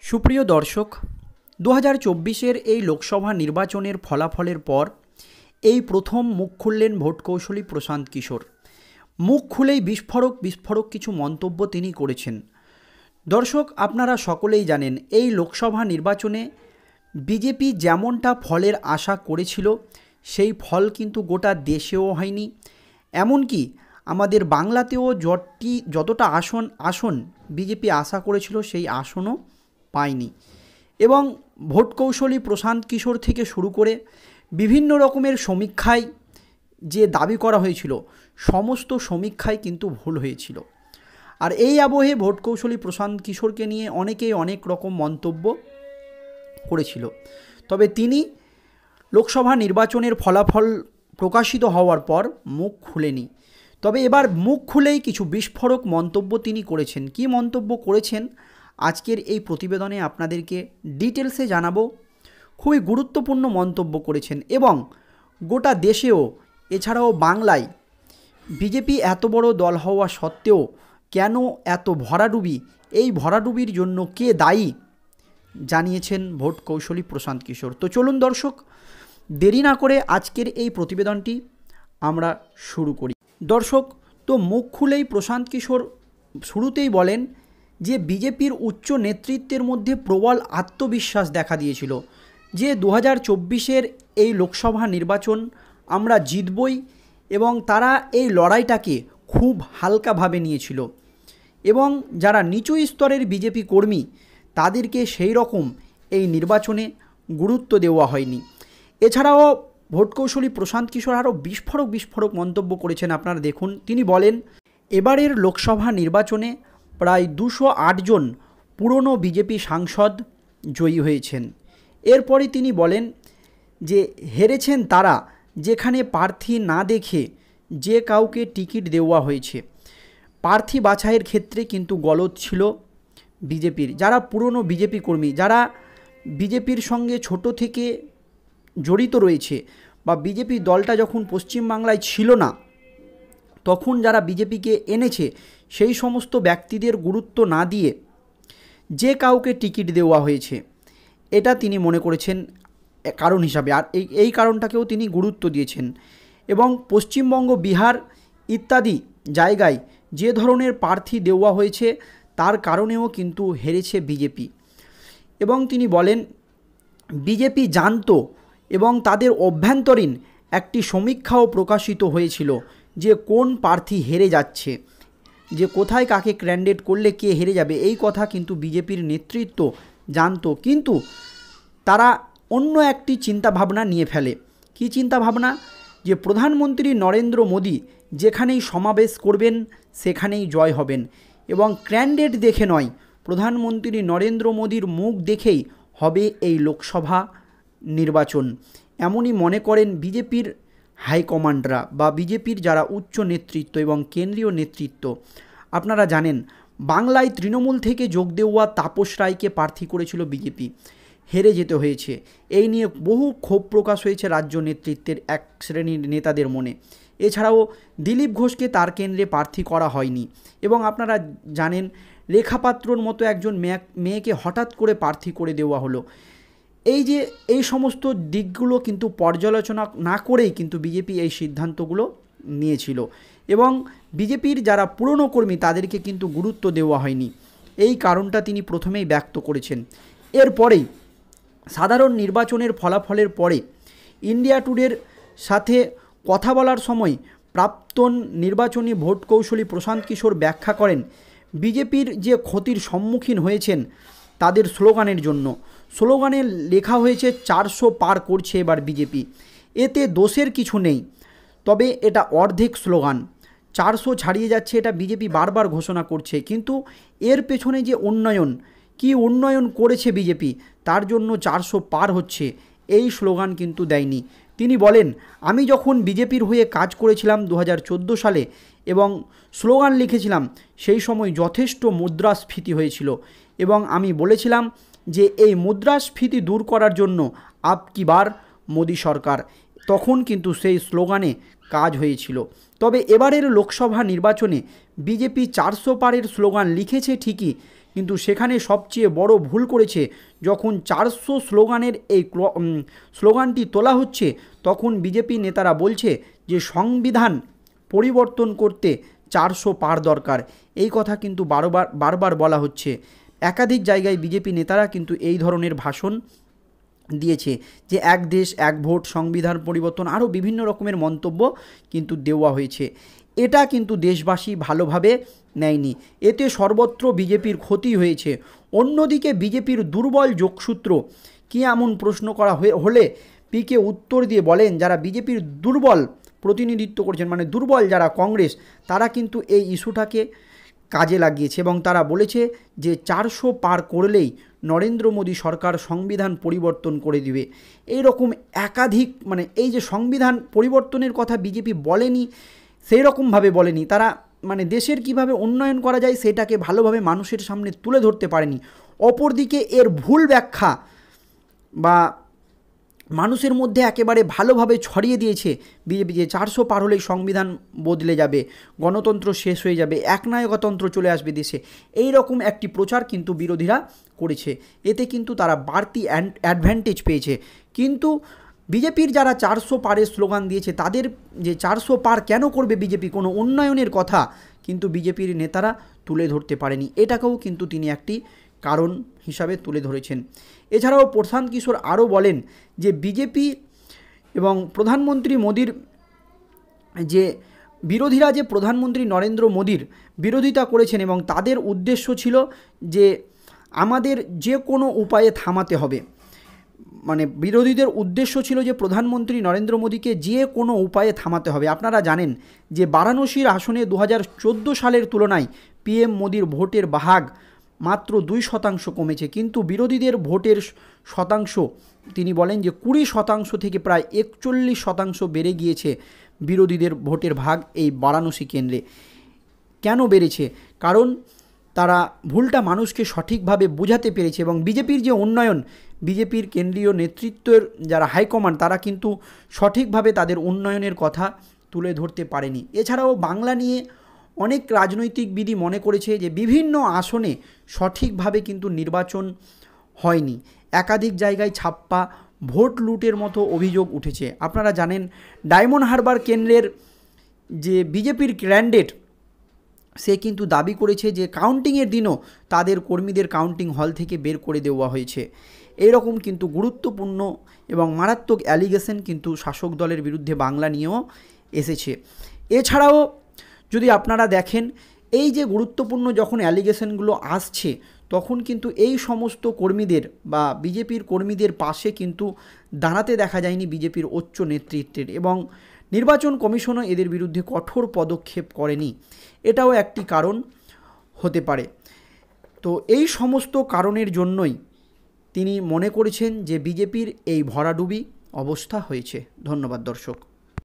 সুপ্রিয় দর্শক, 2024-এর এই লোকসভা নির্বাচনের ফলাফলের পর এই প্রথম মুখ খুললেন ভোট কৌশলী প্রশান্ত কিশোর। মুখ খুলেই বিস্ফোরক কিছু মন্তব্য তিনি করেছেন। দর্শক, আপনারা সকলেই জানেন এই লোকসভা নির্বাচনে বিজেপি যেমনটা ফলের আশা করেছিল সেই ফল কিন্তু গোটা দেশেও হয়নি। এমনকি আমাদের বাংলাতেও যতটা আসন বিজেপি আশা করেছিল সেই আসনও পায়নি। এবং ভোট কৌশলী প্রশান্ত কিশোর থেকে শুরু করে বিভিন্ন রকমের সমীক্ষায় যে দাবি করা হয়েছিল সমস্ত সমীক্ষায় কিন্তু ভুল হয়েছিল। আর এই আবহে ভোট কৌশলী প্রশান্ত কিশোরকে নিয়ে অনেকেই অনেক রকম মন্তব্য করেছিল। তবে তিনি লোকসভা নির্বাচনের ফলাফল প্রকাশিত হওয়ার পর মুখ খুলেনি। তবে এবার মুখ খুলেই কিছু বিস্ফোরক মন্তব্য তিনি করেছেন। কি মন্তব্য করেছেন আজকের এই প্রতিবেদনে আপনাদেরকে ডিটেলসে জানাবো। খুবই গুরুত্বপূর্ণ মন্তব্য করেছেন এবং গোটা দেশেও এছাড়াও বাংলায় বিজেপি এত বড় দল হওয়া সত্ত্বেও কেন এত ভরাডুবি, এই ভরাডুবির জন্য কে দায়ী জানিয়েছেন ভোট কৌশলী প্রশান্ত কিশোর। তো চলুন দর্শক, দেরি না করে আজকের এই প্রতিবেদনটি আমরা শুরু করি। দর্শক, তো মুখ খুলেই প্রশান্ত কিশোর শুরুতেই বলেন যে বিজেপির উচ্চ নেতৃত্বের মধ্যে প্রবল আত্মবিশ্বাস দেখা দিয়েছিল যে 2024-এর এই লোকসভা নির্বাচন আমরা জিতবই, এবং তারা এই লড়াইটাকে খুব হালকাভাবে নিয়েছিল এবং যারা নিচু স্তরের বিজেপি কর্মী তাদেরকে সেই রকম এই নির্বাচনে গুরুত্ব দেওয়া হয়নি। এছাড়াও ভোট কৌশলী প্রশান্ত কিশোর আরও বিস্ফোরক মন্তব্য করেছেন। আপনারা দেখুন, তিনি বলেন এবারের লোকসভা নির্বাচনে প্রায় 208 জন পুরনো বিজেপি সাংসদ জয়ী হয়েছেন। এরপরে তিনি বলেন যে হেরেছেন তারা যেখানে প্রার্থী না দেখে যে কাউকে টিকিট দেওয়া হয়েছে। প্রার্থী বাছাইয়ের ক্ষেত্রে কিন্তু গলদ ছিল বিজেপির। যারা পুরনো বিজেপি কর্মী, যারা বিজেপির সঙ্গে ছোট থেকে জড়িত রয়েছে, বা বিজেপি দলটা যখন পশ্চিমবাংলায় ছিল না তখন যারা বিজেপিকে এনেছে সেই সমস্ত ব্যক্তিদের গুরুত্ব না দিয়ে যে কাউকে টিকিট দেওয়া হয়েছে, এটা তিনি মনে করেছেন কারণ হিসাবে। আর এই কারণটাকেও তিনি গুরুত্ব দিয়েছেন। এবং পশ্চিমবঙ্গ, বিহার ইত্যাদি জায়গায় যে ধরনের প্রার্থী দেওয়া হয়েছে তার কারণেও কিন্তু হেরেছে বিজেপি। এবং তিনি বলেন বিজেপি জানতো এবং তাদের অভ্যন্তরীণ একটি সমীক্ষাও প্রকাশিত হয়েছিল যে কোন প্রার্থী হেরে যাচ্ছে, যে কোথায় কাকে ক্যান্ডিডেট করলে কে হেরে যাবে, এই কথা কিন্তু বিজেপির নেতৃত্ব জানতো। কিন্তু তারা অন্য একটি চিন্তাভাবনা নিয়ে ফেলে। কি চিন্তাভাবনা? যে প্রধানমন্ত্রী নরেন্দ্র মোদী যেখানেই সমাবেশ করবেন সেখানেই জয় হবেন, এবং ক্যান্ডিডেট দেখে নয়, প্রধানমন্ত্রী নরেন্দ্র মোদীর মুখ দেখেই হবে এই লোকসভা নির্বাচন। এমনই মনে করেন বিজেপির হাইকমান্ডরা বা বিজেপির যারা উচ্চ নেতৃত্ব এবং কেন্দ্রীয় নেতৃত্ব। আপনারা জানেন বাংলায় তৃণমূল থেকে যোগ দেওয়া তাপস রায়কে প্রার্থী করেছিল বিজেপি, হেরে যেতে হয়েছে। এই নিয়ে বহু ক্ষোভ প্রকাশ হয়েছে রাজ্য নেতৃত্বের এক শ্রেণীর নেতাদের মনে। এছাড়াও দিলীপ ঘোষকে তার কেন্দ্রে প্রার্থী করা হয়নি। এবং আপনারা জানেন রেখা পাত্রর মতো একজন মেয়েকে হঠাৎ করে প্রার্থী করে দেওয়া হলো। এই সমস্ত দিকগুলো কিন্তু পর্যালোচনা না করেই কিন্তু বিজেপি এই সিদ্ধান্তগুলো নিয়েছিল, এবং বিজেপির যারা পুরনো কর্মী তাদেরকে কিন্তু গুরুত্ব দেওয়া হয়নি। এই কারণটা তিনি প্রথমেই ব্যক্ত করেছেন। এরপরেই সাধারণ নির্বাচনের ফলাফলের পরে ইন্ডিয়া টুডের সাথে কথা বলার সময় প্রাক্তন নির্বাচনী ভোট কৌশলী প্রশান্ত কিশোর ব্যাখ্যা করেন বিজেপির যে ক্ষতির সম্মুখীন হয়েছেন তাদের স্লোগানের জন্য। স্লোগানে লেখা হয়েছে 400 পার করছে এবার বিজেপি। এতে দোষের কিছু নেই, তবে এটা অর্ধেক স্লোগান। 400 ছাড়িয়ে যাচ্ছে, এটা বিজেপি বারবার ঘোষণা করছে, কিন্তু এর পেছনে যে উন্নয়ন, কি উন্নয়ন করেছে বিজেপি তার জন্য 400 পার হচ্ছে, এই স্লোগান কিন্তু দেয়নি। তিনি বলেন আমি যখন বিজেপির হয়ে কাজ করেছিলাম 2014 সালে এবং স্লোগান লিখেছিলাম সেই সময় যথেষ্ট মুদ্রাস্ফীতি হয়েছিল, এবং আমি বলেছিলাম যে এই মুদ্রাস্ফীতি দূর করার জন্য আপ কি বার মোদী সরকার, তখন কিন্তু সেই স্লোগানে কাজ হয়েছিল। তবে এবারের লোকসভা নির্বাচনে বিজেপি 400 পারের স্লোগান লিখেছে ঠিকই, কিন্তু সেখানে সবচেয়ে বড় ভুল করেছে। যখন 400 স্লোগানের এই স্লোগানটি তোলা হচ্ছে, তখন বিজেপি নেতারা বলছে যে সংবিধান পরিবর্তন করতে 400 পার দরকার। এই কথা কিন্তু বারবার বলা হচ্ছে। একাধিক জায়গায় বিজেপি নেতারা কিন্তু এই ধরনের ভাষণ দিয়েছে যে এক দেশ এক ভোট, সংবিধান পরিবর্তন, আরও বিভিন্ন রকমের মন্তব্য কিন্তু দেওয়া হয়েছে। এটা কিন্তু দেশবাসী ভালোভাবে নেয়নি। এতে সর্বত্র বিজেপির ক্ষতি হয়েছে। অন্যদিকে বিজেপির দুর্বল যোগসূত্র কি এমন প্রশ্ন করা হলে পিকে উত্তর দিয়ে বলেন, যারা বিজেপির দুর্বল প্রতিনিধিত্ব করছেন, মানে দুর্বল যারা কংগ্রেস, তারা কিন্তু এই ইস্যুটাকে কাজে লাগিয়েছে এবং তারা বলেছে যে 400 পার করলেই নরেন্দ্র মোদী সরকার সংবিধান পরিবর্তন করে দিবে। এই রকম একাধিক, মানে এই যে সংবিধান পরিবর্তনের কথা বিজেপি বলেনি, সেই রকমভাবে বলেনি তারা, মানে দেশের কিভাবে উন্নয়ন করা যায় সেটাকে ভালোভাবে মানুষের সামনে তুলে ধরতে পারেনি। অপরদিকে এর ভুল ব্যাখ্যা বা মানুষের মধ্যে একেবারে ভালোভাবে ছড়িয়ে দিয়েছে বিজেপি যে 400 পার হলেই সংবিধান বদলে যাবে, গণতন্ত্র শেষ হয়ে যাবে, একনায়কতন্ত্র চলে আসবে দেশে। এই রকম একটি প্রচার কিন্তু বিরোধীরা করেছে। এতে কিন্তু তারা বাড়তি অ্যাডভান্টেজ পেয়েছে। কিন্তু বিজেপির যারা 400 পারের স্লোগান দিয়েছে, তাদের যে 400 পার কেন করবে বিজেপি, কোনো উন্নয়নের কথা কিন্তু বিজেপির নেতারা তুলে ধরতে পারেনি। এটাকেও কিন্তু তিনি একটি কারণ হিসাবে তুলে ধরেছেন। এছাড়াও প্রশান্ত কিশোর আরও বলেন যে বিজেপি এবং প্রধানমন্ত্রী মোদির যে বিরোধীরা যে প্রধানমন্ত্রী নরেন্দ্র মোদির বিরোধিতা করেছেন এবং তাদের উদ্দেশ্য ছিল যে আমাদের যে কোনো উপায়ে থামাতে হবে, মানে বিরোধীদের উদ্দেশ্য ছিল যে প্রধানমন্ত্রী নরেন্দ্র মোদীকে যে কোনো উপায়ে থামাতে হবে। আপনারা জানেন যে বারাণসীর আসনে 2014 সালের তুলনায় পিএম মোদির ভোটের ভাগ মাত্র 2% কমেছে, কিন্তু বিরোধীদের ভোটের শতাংশ তিনি বলেন যে 20% থেকে প্রায় 41% বেড়ে গিয়েছে বিরোধীদের ভোটের ভাগ এই বারাণসী কেন্দ্রে। কেন বেড়েছে? কারণ তারা ভুলটা মানুষকে সঠিকভাবে বোঝাতে পেরেছে এবং বিজেপির যে উন্নয়ন, বিজেপির কেন্দ্রীয় নেতৃত্বের যারা হাইকমান্ড, তারা কিন্তু সঠিকভাবে তাদের উন্নয়নের কথা তুলে ধরতে পারেনি। এছাড়াও বাংলা নিয়ে অনেক রাজনৈতিকবিদ মনে করেছে যে বিভিন্ন আসনে সঠিকভাবে কিন্তু নির্বাচন হয়নি, একাধিক জায়গায় ছাপ্পা ভোট লুটের মতো অভিযোগ উঠেছে। আপনারা জানেন ডায়মন্ড হারবার কেন্দ্রের যে বিজেপির ক্যান্ডিডেট, সে কিন্তু দাবি করেছে যে কাউন্টিংয়ের দিনও তাদের কর্মীদের কাউন্টিং হল থেকে বের করে দেওয়া হয়েছে। এইরকম কিন্তু গুরুত্বপূর্ণ এবং মারাত্মক অ্যালিগেশন কিন্তু শাসক দলের বিরুদ্ধে বাংলা নিয়েও এসেছে। এছাড়াও যদি আপনারা দেখেন, এই যে গুরুত্বপূর্ণ যখন অ্যালিগেশনগুলো আসছে, তখন কিন্তু এই সমস্ত কর্মীদের বা বিজেপির কর্মীদের পাশে কিন্তু দাঁড়াতে দেখা যায়নি বিজেপির উচ্চ নেতৃত্বের, এবং নির্বাচন কমিশনও এদের বিরুদ্ধে কঠোর পদক্ষেপ করেনি। এটাও একটি কারণ হতে পারে। তো এই সমস্ত কারণের জন্যই তিনি মনে করেছেন যে বিজেপির এই ভরাডুবি অবস্থা হয়েছে। ধন্যবাদ দর্শক।